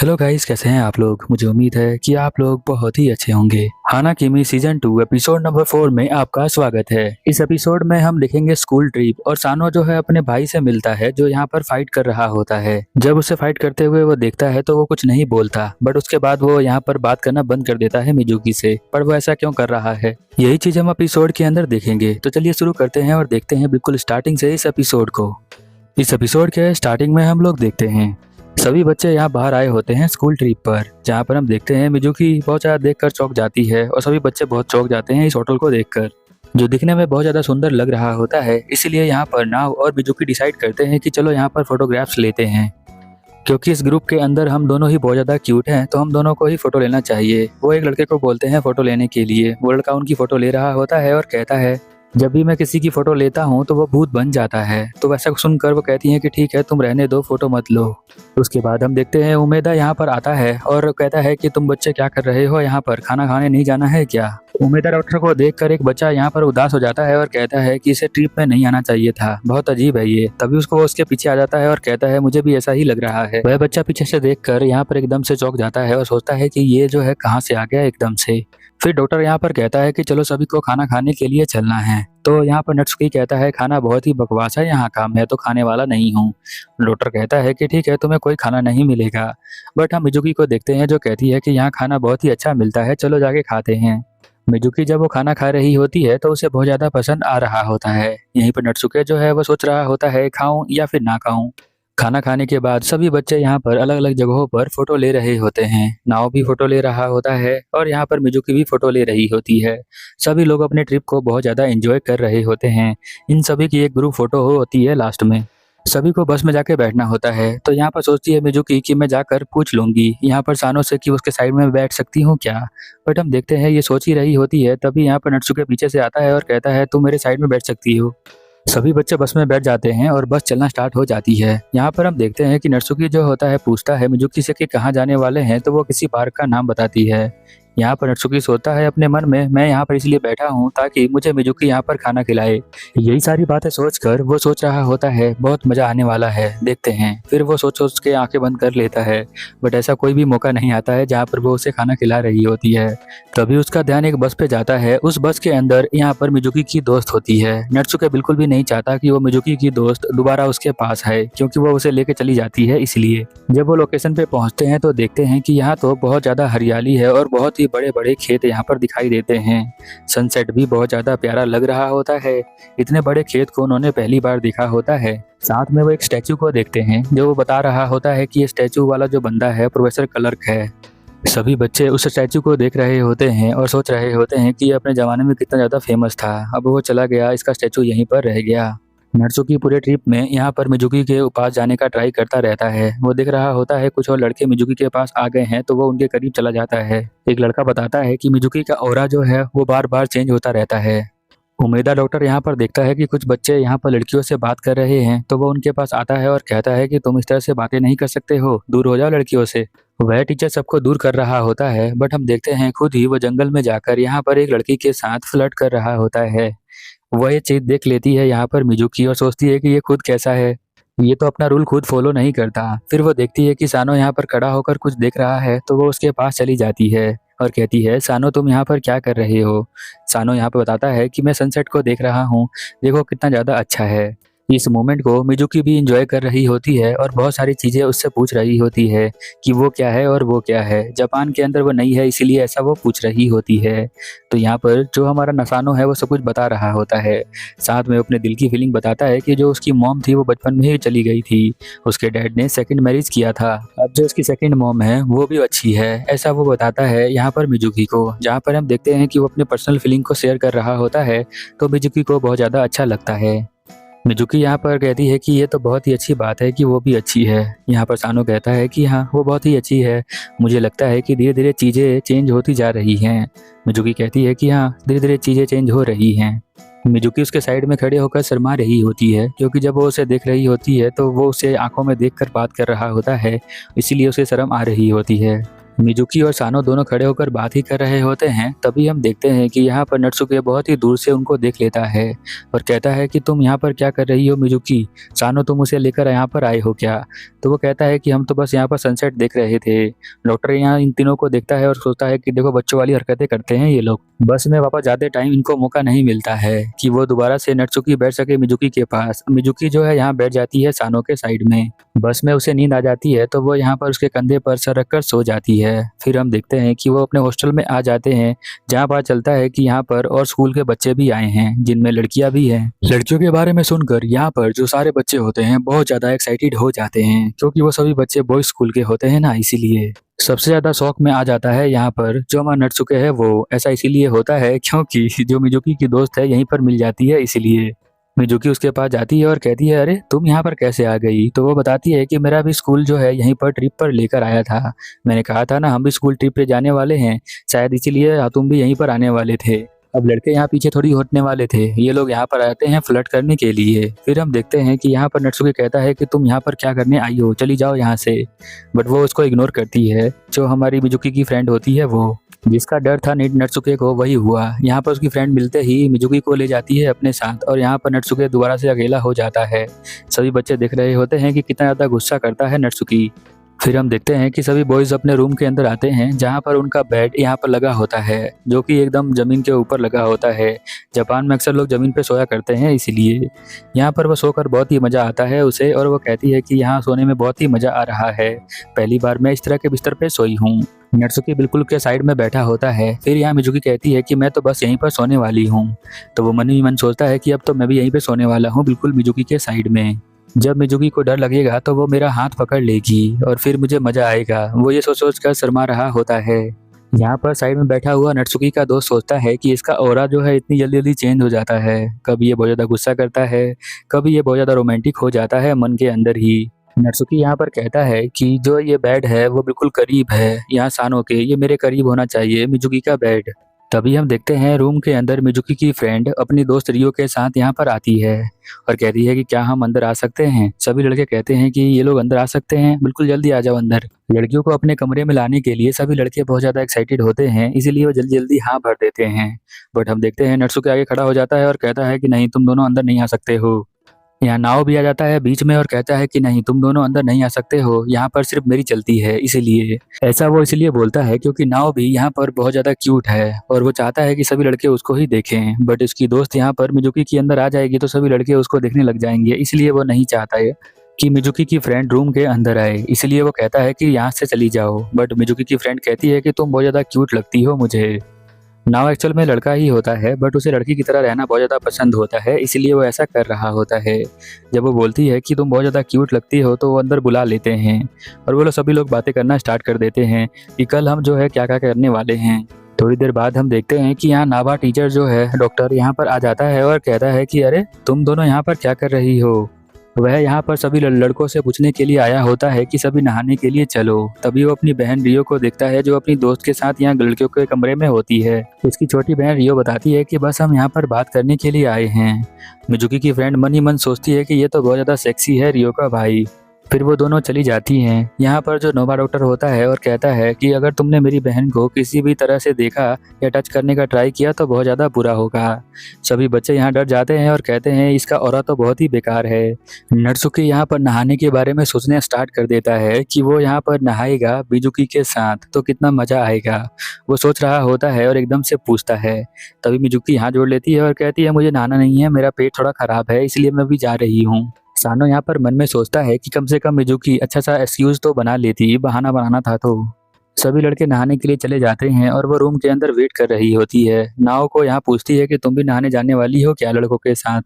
Hello guys, कैसे हैं आप लोग। मुझे उम्मीद है कि आप लोग बहुत ही अच्छे होंगे। हाना किमी सीजन 2 एपिसोड नंबर 4 में आपका स्वागत है। इस एपिसोड में हम देखेंगे स्कूल ट्रिप और सानो जो है अपने भाई से मिलता है जो यहाँ पर फाइट कर रहा होता है। जब उसे फाइट करते हुए वो देखता है तो वो कुछ नहीं बोलता, बट उसके बाद वो यहाँ पर बात करना बंद कर देता है मिजुकी से। पर वो ऐसा क्यों कर रहा है, यही चीज हम एपिसोड के अंदर देखेंगे। तो चलिए शुरू करते हैं और देखते हैं बिल्कुल स्टार्टिंग से इस एपिसोड को। इस एपिसोड के स्टार्टिंग में हम लोग देखते हैं सभी बच्चे यहाँ बाहर आए होते हैं स्कूल ट्रिप पर, जहाँ पर हम देखते हैं मिजुकी बहुत ज्यादा देखकर चौंक जाती है और सभी बच्चे बहुत चौंक जाते हैं इस होटल को देखकर, जो दिखने में बहुत ज्यादा सुंदर लग रहा होता है। इसीलिए यहाँ पर नाव और मिजुकी डिसाइड करते हैं कि चलो यहाँ पर फोटोग्राफ्स लेते हैं, क्योंकि इस ग्रुप के अंदर हम दोनों ही बहुत ज्यादा क्यूट हैं तो हम दोनों को ही फोटो लेना चाहिए। वो एक लड़के को बोलते हैं फोटो लेने के लिए। वो लड़का उनकी फोटो ले रहा होता है और कहता है जब भी मैं किसी की फोटो लेता हूँ तो वो भूत बन जाता है। तो वैसा सुनकर वो कहती हैं कि ठीक है तुम रहने दो, फोटो मत लो। उसके बाद हम देखते हैं उमेदा यहाँ पर आता है और कहता है कि तुम बच्चे क्या कर रहे हो, यहाँ पर खाना खाने नहीं जाना है क्या। उमेदा डॉक्टर को देखकर एक बच्चा यहाँ पर उदास हो जाता है और कहता है कि इसे ट्रिप में नहीं आना चाहिए था, बहुत अजीब है ये। तभी उसको उसके पीछे आ जाता है और कहता है मुझे भी ऐसा ही लग रहा है। वह बच्चा पीछे से देखकर यहाँ पर एकदम से चौंक जाता है और सोचता है कि ये जो है कहाँ से आ गया एकदम से। फिर डॉक्टर यहाँ पर कहता है कि चलो सभी को खाना खाने के लिए चलना है। तो यहाँ पर नट्सुकी कहता है खाना बहुत ही बकवास है यहाँ का, मैं तो खाने वाला नहीं हूँ। डॉक्टर कहता है कि ठीक है तुम्हें कोई खाना नहीं मिलेगा। बट हम मिजुकी को देखते हैं जो कहती है कि यहाँ खाना बहुत ही अच्छा मिलता है, चलो जाके खाते हैं। मिजुकी जब वो खाना खा रही होती है तो उसे बहुत ज्यादा पसंद आ रहा होता है। यहीं पर नट्सुके जो है वो सोच रहा होता है खाऊं या फिर ना खाऊं। खाना खाने के बाद सभी बच्चे यहाँ पर अलग अलग जगहों पर फोटो ले रहे होते हैं। नाव भी फोटो ले रहा होता है और यहाँ पर मिजुकी भी फोटो ले रही होती है। सभी लोग अपने ट्रिप को बहुत ज्यादा एंजॉय कर रहे होते हैं। इन सभी की एक ग्रुप फोटो होती है लास्ट में। सभी को बस में जाके बैठना होता है। तो यहाँ पर सोचती है मिजुकी कि मैं जाकर पूछ लूंगी यहाँ पर सानो से कि उसके साइड में बैठ सकती हूँ क्या। बट हम देखते हैं ये सोच ही रही होती है, तभी यहाँ पर नट्सुके पीछे से आता है और कहता है तुम मेरे साइड में बैठ सकती हो। सभी बच्चे बस में बैठ जाते हैं और बस चलना स्टार्ट हो जाती है। यहाँ पर हम देखते हैं कि नट्सुकी जो होता है पूछता है मिजुकी से कि कहाँ जाने वाले हैं, तो वो किसी पार्क का नाम बताती है। यहाँ पर नट्सुकी सोचता है अपने मन में मैं यहाँ पर इसलिए बैठा हूँ ताकि मुझे मिजुकी यहाँ पर खाना खिलाए। यही सारी बातें सोचकर वो सोच रहा होता है बहुत मजा आने वाला है, देखते हैं। फिर वो सोच के आंखें बंद कर लेता है, बट ऐसा कोई भी मौका नहीं आता है जहाँ पर वो उसे खाना खिला रही होती है। तभी उसका ध्यान एक बस पे जाता है। उस बस के अंदर यहाँ पर मिजुकी की दोस्त होती है। नट्सुके बिल्कुल भी नहीं चाहता कि वो मिजुकी की दोस्त दोबारा उसके पास है, क्योंकि वो उसे लेके चली जाती है इसलिए। जब वो लोकेशन पे पहुंचते हैं तो देखते हैं कि यहाँ तो बहुत ज्यादा हरियाली है और बहुत ही बड़े बड़े खेत यहाँ पर दिखाई देते हैं। सनसेट भी बहुत ज्यादा प्यारा लग रहा होता है। इतने बड़े खेत को उन्होंने पहली बार देखा होता है। साथ में वो एक स्टैचू को देखते हैं जो वो बता रहा होता है कि ये स्टैचू वाला जो बंदा है प्रोफेसर क्लर्क है। सभी बच्चे उस स्टैचू को देख रहे होते हैं और सोच रहे होते हैं कि ये अपने जमाने में कितना ज्यादा फेमस था, अब वो चला गया, इसका स्टैचू यहीं पर रह गया। नट्सुकी पूरे ट्रिप में यहाँ पर मिजुकी के पास जाने का ट्राई करता रहता है। वो देख रहा होता है कुछ और लड़के मिजुकी के पास आ गए हैं तो वो उनके करीब चला जाता है। एक लड़का बताता है कि मिजुकी का ऑरा जो है वो बार बार चेंज होता रहता है। उमेदा डॉक्टर यहाँ पर देखता है कि कुछ बच्चे यहाँ पर लड़कियों से बात कर रहे हैं तो वो उनके पास आता है और कहता है कि तुम इस तरह से बातें नहीं कर सकते हो, दूर हो जाओ लड़कियों से। वह टीचर सबको दूर कर रहा होता है, बट हम देखते हैं खुद ही वो जंगल में जाकर यहाँ पर एक लड़की के साथ फ्लर्ट कर रहा होता है। वह ये चीज देख लेती है यहाँ पर मिजुकी और सोचती है कि ये खुद कैसा है, ये तो अपना रूल खुद फॉलो नहीं करता। फिर वो देखती है कि सानो यहाँ पर खड़ा होकर कुछ देख रहा है तो वो उसके पास चली जाती है और कहती है सानो तुम यहाँ पर क्या कर रहे हो। सानो यहाँ पर बताता है कि मैं सनसेट को देख रहा हूँ, देखो कितना ज्यादा अच्छा है। इस मोमेंट को मिजुकी भी इंजॉय कर रही होती है और बहुत सारी चीजें उससे पूछ रही होती है कि वो क्या है और वो क्या है। जापान के अंदर वो नई है इसीलिए ऐसा वो पूछ रही होती है। तो यहाँ पर जो हमारा नसानो है वो सब कुछ बता रहा होता है। साथ में अपने दिल की फीलिंग बताता है कि जो उसकी मॉम थी वो बचपन में ही चली गई थी, उसके डैड ने सेकंड मैरिज किया था, अब जो उसकी सेकंड मॉम है वो भी अच्छी है, ऐसा वो बताता है यहाँ पर मिजुकी को। जहाँ पर हम देखते हैं कि वो अपने पर्सनल फीलिंग को शेयर कर रहा होता है तो मिजुकी को बहुत ज़्यादा अच्छा लगता है। मिजुकी यहाँ पर कहती है कि ये तो बहुत ही अच्छी बात है कि वो भी अच्छी है। यहाँ पर सानो कहता है कि हाँ वो बहुत ही अच्छी है, मुझे लगता है कि धीरे धीरे चीज़ें चेंज होती जा रही हैं। मिजुकी कहती है कि हाँ धीरे धीरे चीज़ें चेंज हो रही हैं। मिजुकी उसके साइड में खड़े होकर शर्मा रही होती है, क्योंकि जब वो उसे देख रही होती है तो वो उसे आंखों में देखकर बात कर रहा होता है, इसीलिए उसे शर्म आ रही होती है। मिजुकी और सानो दोनों खड़े होकर बात ही कर रहे होते हैं। तभी हम देखते हैं कि यहाँ पर नत्सुके बहुत ही दूर से उनको देख लेता है और कहता है कि तुम यहाँ पर क्या कर रही हो मिजुकी? सानो, तुम उसे लेकर यहाँ पर आए हो क्या? तो वो कहता है कि हम तो बस यहाँ पर सनसेट देख रहे थे। डॉक्टर यहाँ इन तीनों को देखता है और सोचता है कि देखो बच्चों वाली हरकतें करते हैं ये लोग। बस में वापस जाते टाइम इनको मौका नहीं मिलता है कि वो दोबारा से नत्सुकी बैठ सके मिजुकी के पास। मिजुकी जो है यहाँ बैठ जाती है सानो के साइड में। बस में उसे नींद आ जाती है तो वो यहाँ पर उसके कंधे पर सर रखकर सो जाती है। फिर हम देखते हैं कि वो अपने हॉस्टल में आ जाते हैं, जहाँ पता चलता है कि यहाँ पर और स्कूल के बच्चे भी आए हैं जिनमें लड़कियां भी हैं। लड़कियों के बारे में सुनकर यहाँ पर जो सारे बच्चे होते हैं बहुत ज्यादा एक्साइटेड हो जाते हैं, क्योंकि वो सभी बच्चे बॉयज स्कूल के होते हैं ना, इसीलिए। सबसे ज्यादा शौक में आ जाता है यहाँ पर जो हमारा नत्सुके है वो। ऐसा इसीलिए होता है क्योंकि जो मिजुकी की दोस्त है यहीं पर मिल जाती है, इसीलिए। मिजुकी उसके पास जाती है और कहती है, अरे तुम यहाँ पर कैसे आ गई? तो वो बताती है कि मेरा भी स्कूल जो है यहीं पर ट्रिप पर लेकर आया था। मैंने कहा था ना हम भी स्कूल ट्रिप पे जाने वाले हैं, शायद इसीलिए तुम भी यहीं पर आने वाले थे। अब लड़के यहाँ पीछे थोड़ी हटने वाले थे, ये लोग यहाँ पर आते हैं फ्लर्ट करने के लिए। फिर हम देखते हैं कि यहाँ पर नत्सुके कहता है कि तुम यहाँ पर क्या करने आई हो, चली जाओ यहाँ से। बट वो उसको इग्नोर करती है। जो हमारी मिजुकी की फ्रेंड होती है वो, जिसका डर था नत्सुके को, वही हुआ। यहाँ पर उसकी फ्रेंड मिलते ही मिजुकी को ले जाती है अपने साथ और यहाँ पर नत्सुके दोबारा से अकेला हो जाता है। सभी बच्चे देख रहे होते हैं कि कितना ज्यादा गुस्सा करता है नत्सुकी। फिर हम देखते हैं कि सभी बॉयज अपने रूम के अंदर आते हैं, जहाँ पर उनका बेड यहाँ पर लगा होता है, जो कि एकदम जमीन के ऊपर लगा होता है। जापान में अक्सर लोग जमीन पे सोया करते हैं, इसीलिए यहाँ पर वो सोकर बहुत ही मजा आता है उसे। और वो कहती है कि यहाँ सोने में बहुत ही मजा आ रहा है, पहली बार मैं इस तरह के बिस्तर पे सोई हूँ। नत्सुकी बिल्कुल के साइड में बैठा होता है। फिर यहाँ मिजुकी कहती है कि मैं तो बस यहीं पर सोने वाली हूँ। तो वो मन ही मन सोचता है कि अब तो मैं भी यहीं पे सोने वाला हूँ, बिल्कुल मिजुकी के साइड में। जब मिजुकी को डर लगेगा तो वो मेरा हाथ पकड़ लेगी और फिर मुझे मजा आएगा, वो ये सोच कर शर्मा रहा होता है। यहाँ पर साइड में बैठा हुआ नत्सुकी का दोस्त सोचता है कि इसका ऑरा जो है इतनी जल्दी जल्दी चेंज हो जाता है, कभी ये बहुत ज्यादा गुस्सा करता है, कभी ये बहुत ज्यादा रोमांटिक हो जाता है मन के अंदर ही। नत्सुकी यहाँ पर कहता है कि जो ये बेड है वो बिल्कुल करीब है यहाँ सानो के, ये मेरे करीब होना चाहिए मिजुकी का बेड। तभी हम देखते हैं रूम के अंदर मिजुकी की फ्रेंड अपनी दोस्त रियो के साथ यहाँ पर आती है और कहती है कि क्या हम अंदर आ सकते हैं? सभी लड़के कहते हैं कि ये लोग अंदर आ सकते हैं, बिल्कुल जल्दी आ जाओ अंदर। लड़कियों को अपने कमरे में लाने के लिए सभी लड़के बहुत ज्यादा एक्साइटेड होते हैं, इसीलिए वो जल्दी जल्दी हाँ भर देते हैं। बट हम देखते हैं नत्सुके आगे खड़ा हो जाता है और कहता है कि नहीं, तुम दोनों अंदर नहीं आ सकते हो। यहाँ नाव भी आ जाता है बीच में और कहता है कि नहीं, तुम दोनों अंदर नहीं आ सकते हो, यहाँ पर सिर्फ मेरी चलती है, इसीलिए। ऐसा वो इसलिए बोलता है क्योंकि नाव भी यहाँ पर बहुत ज्यादा क्यूट है और वो चाहता है कि सभी लड़के उसको ही देखें। बट उसकी दोस्त यहाँ पर मिजुकी के अंदर आ जाएगी तो सभी लड़के उसको देखने लग जाएंगे, इसलिए वो नहीं चाहता है कि मिजुकी की फ्रेंड रूम के अंदर आए, इसलिए वो कहता है कि यहाँ से चली जाओ। बट मिजुकी की फ्रेंड कहती है कि तुम बहुत ज्यादा क्यूट लगती हो मुझे। नाव एक्चुअल में लड़का ही होता है, बट उसे लड़की की तरह रहना बहुत ज़्यादा पसंद होता है, इसीलिए वो ऐसा कर रहा होता है। जब वो बोलती है कि तुम बहुत ज़्यादा क्यूट लगती हो तो वो अंदर बुला लेते हैं और वो लोग सभी लोग बातें करना स्टार्ट कर देते हैं कि कल हम जो है क्या क्या करने वाले हैं। थोड़ी देर बाद हम देखते हैं कि यहाँ नाभा टीचर जो है डॉक्टर यहाँ पर आ जाता है और कहता है कि अरे तुम दोनों यहाँ पर क्या कर रही हो? वह यहाँ पर सभी लड़कों से पूछने के लिए आया होता है कि सभी नहाने के लिए चलो। तभी वो अपनी बहन रियो को देखता है जो अपनी दोस्त के साथ यहाँ लड़कियों के कमरे में होती है। उसकी छोटी बहन रियो बताती है कि बस हम यहाँ पर बात करने के लिए आए हैं। मिजुकी की फ्रेंड मन ही मन सोचती है कि ये तो बहुत ज्यादा सेक्सी है रियो का भाई। फिर वो दोनों चली जाती हैं। यहाँ पर जो नोबा डॉक्टर होता है और कहता है कि अगर तुमने मेरी बहन को किसी भी तरह से देखा या टच करने का ट्राई किया तो बहुत ज़्यादा बुरा होगा। सभी बच्चे यहाँ डर जाते हैं और कहते हैं इसका ऑरा तो बहुत ही बेकार है। नत्सुकी यहाँ पर नहाने के बारे में सोचने स्टार्ट कर देता है कि वो यहाँ पर नहाएगा मिजुकी के साथ तो कितना मज़ा आएगा। वो सोच रहा होता है और एकदम से पूछता है। तभी मिजुकी हाथ जोड़ लेती है और कहती है मुझे नहाना नहीं है, मेरा पेट थोड़ा ख़राब है, इसलिए मैं भी जा रही हूँ। सानो यहाँ पर मन में सोचता है कि कम से कम मिजुकी अच्छा सा एक्सक्यूज तो बना लेती, बहाना बनाना था तो। सभी लड़के नहाने के लिए चले जाते हैं और वो रूम के अंदर वेट कर रही होती है। नाओ को यहाँ पूछती है कि तुम भी नहाने जाने वाली हो क्या लड़कों के साथ?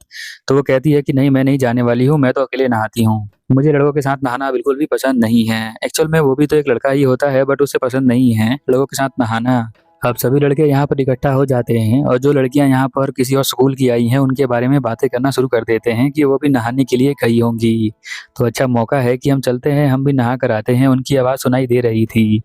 तो वो कहती है कि नहीं, मैं नहीं जाने वाली हूँ, मैं तो अकेले नहाती हूँ, मुझे लड़कों के साथ नहाना बिल्कुल भी पसंद नहीं है। एक्चुअल में वो भी तो एक लड़का ही होता है, बट उसे पसंद नहीं है लड़कों के साथ नहाना। अब सभी लड़के यहाँ पर इकट्ठा हो जाते हैं और जो लड़कियां यहाँ पर किसी और स्कूल की आई हैं उनके बारे में बातें करना शुरू कर देते हैं कि वो भी नहाने के लिए गई होंगी। तो अच्छा मौका है कि हम चलते हैं, हम भी नहा कर आते हैं। उनकी आवाज़ सुनाई दे रही थी।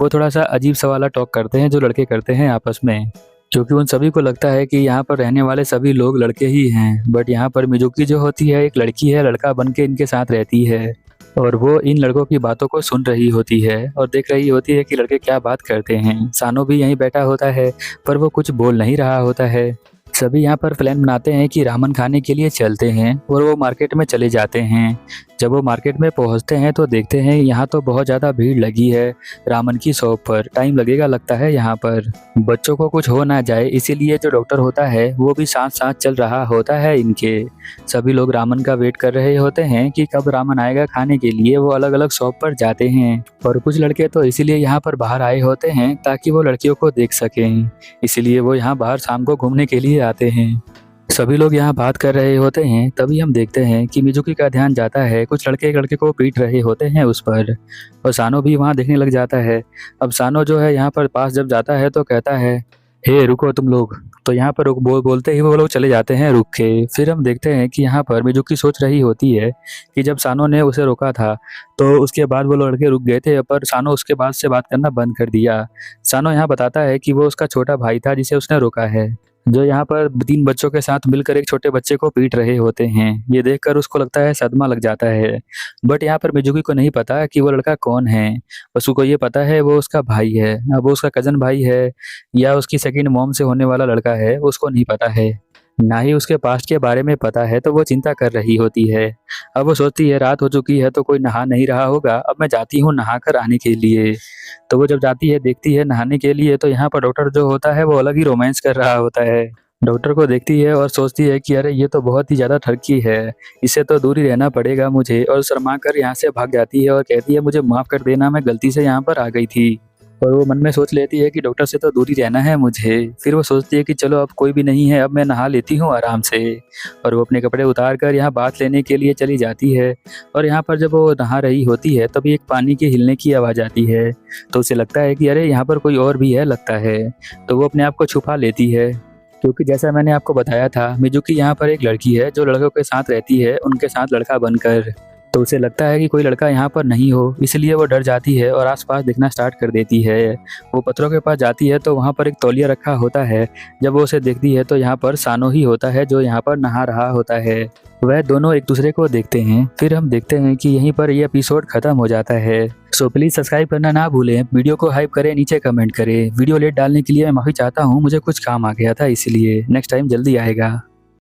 वो थोड़ा सा अजीब सा वाला टॉक करते हैं जो लड़के करते हैं आपस में, क्योंकि उन सभी को लगता है कि यहाँ पर रहने वाले सभी लोग लड़के ही हैं। बट यहाँ पर मिजुकी जो होती है एक लड़की है, लड़का बन के इनके साथ रहती है। और वो इन लड़कों की बातों को सुन रही होती है और देख रही होती है कि लड़के क्या बात करते हैं। सानो भी यहीं बैठा होता है पर वो कुछ बोल नहीं रहा होता है। सभी यहाँ पर प्लान बनाते हैं कि रामन खाने के लिए चलते हैं और वो मार्केट में चले जाते हैं। जब वो मार्केट में पहुँचते हैं तो देखते हैं यहाँ तो बहुत ज़्यादा भीड़ लगी है रामन की शॉप पर। टाइम लगेगा लगता है यहाँ पर, बच्चों को कुछ हो ना जाए इसीलिए जो डॉक्टर होता है वो भी साथ साथ चल रहा होता है इनके। सभी लोग रामन का वेट कर रहे होते हैं कि कब रामन आएगा खाने के लिए। वो अलग अलग शॉप पर जाते हैं और कुछ लड़के तो इसीलिए यहाँ पर बाहर आए होते हैं ताकि वो लड़कियों को देख सकें, इसीलिए वो यहाँ बाहर शाम को घूमने के लिए आते हैं। सभी लोग यहाँ बात कर रहे होते हैं तभी हम देखते हैं कि मिजुकी का ध्यान जाता है कुछ लड़के एक लड़के को पीट रहे होते हैं उस पर, और सानो भी वहाँ देखने लग जाता है। अब सानो जो है यहाँ पर पास जब जाता है तो कहता है, हे रुको तुम लोग। तो यहाँ पर रुक बोलते ही वो लोग चले जाते हैं रुक के। फिर हम देखते हैं कि यहाँ पर मिजुकी सोच रही होती है कि जब सानो ने उसे रोका था तो उसके बाद वो लड़के रुक गए थे, पर सानो उसके बाद से बात करना बंद कर दिया। सानो यहाँ बताता है कि वो उसका छोटा भाई था जिसे उसने रोका है, जो यहाँ पर 3 बच्चों के साथ मिलकर एक छोटे बच्चे को पीट रहे होते हैं। ये देखकर उसको लगता है सदमा लग जाता है, बट यहाँ पर मिजुकी को नहीं पता कि वो लड़का कौन है। उसको ये पता है वो उसका भाई है। अब वो उसका कजन भाई है या उसकी सेकंड मॉम से होने वाला लड़का है उसको नहीं पता है, ना ही उसके पास्ट के बारे में पता है। तो वो चिंता कर रही होती है। अब वो सोचती है रात हो चुकी है तो कोई नहा नहीं रहा होगा, अब मैं जाती हूँ नहा कर आने के लिए। तो वो जब जाती है देखती है नहाने के लिए तो यहाँ पर डॉक्टर जो होता है वो अलग ही रोमांस कर रहा होता है। डॉक्टर को देखती है और सोचती है कि अरे ये तो बहुत ही ज़्यादा ठरकी है, इससे तो दूर ही रहना पड़ेगा मुझे, और शर्मा कर यहाँ से भाग जाती है और कहती है मुझे माफ़ कर देना, मैं गलती से यहाँ पर आ गई थी। और वो मन में सोच लेती है कि डॉक्टर से तो दूर ही रहना है मुझे। फिर वो सोचती है कि चलो अब कोई भी नहीं है, अब मैं नहा लेती हूँ आराम से। और वो अपने कपड़े उतार कर यहाँ बाथ लेने के लिए चली जाती है। और यहाँ पर जब वो नहा रही होती है तभी एक पानी के हिलने की आवाज़ आती है, तो उसे लगता है कि अरे यहाँ पर कोई और भी है लगता है। तो वो अपने आप को छुपा लेती है, क्योंकि जैसा मैंने आपको बताया था मिजुकी यहाँ पर एक लड़की है जो लड़कों के साथ रहती है उनके साथ लड़का बनकर। तो उसे लगता है कि कोई लड़का यहाँ पर नहीं हो, इसलिए वो डर जाती है और आसपास देखना स्टार्ट कर देती है। वो पत्थरों के पास जाती है तो वहाँ पर एक तौलिया रखा होता है। जब वो उसे देखती है तो यहाँ पर सानो ही होता है जो यहाँ पर नहा रहा होता है। वह दोनों एक दूसरे को देखते हैं। फिर हम देखते हैं कि यहीं पर ये एपिसोड खत्म हो जाता है। सो प्लीज़ सब्सक्राइब करना ना भूलें, वीडियो को हाइप करें, नीचे कमेंट करें। वीडियो लेट डालने के लिए मैं माफ़ी चाहता हूँ, मुझे कुछ काम आ गया था इसलिए। नेक्स्ट टाइम जल्दी आएगा।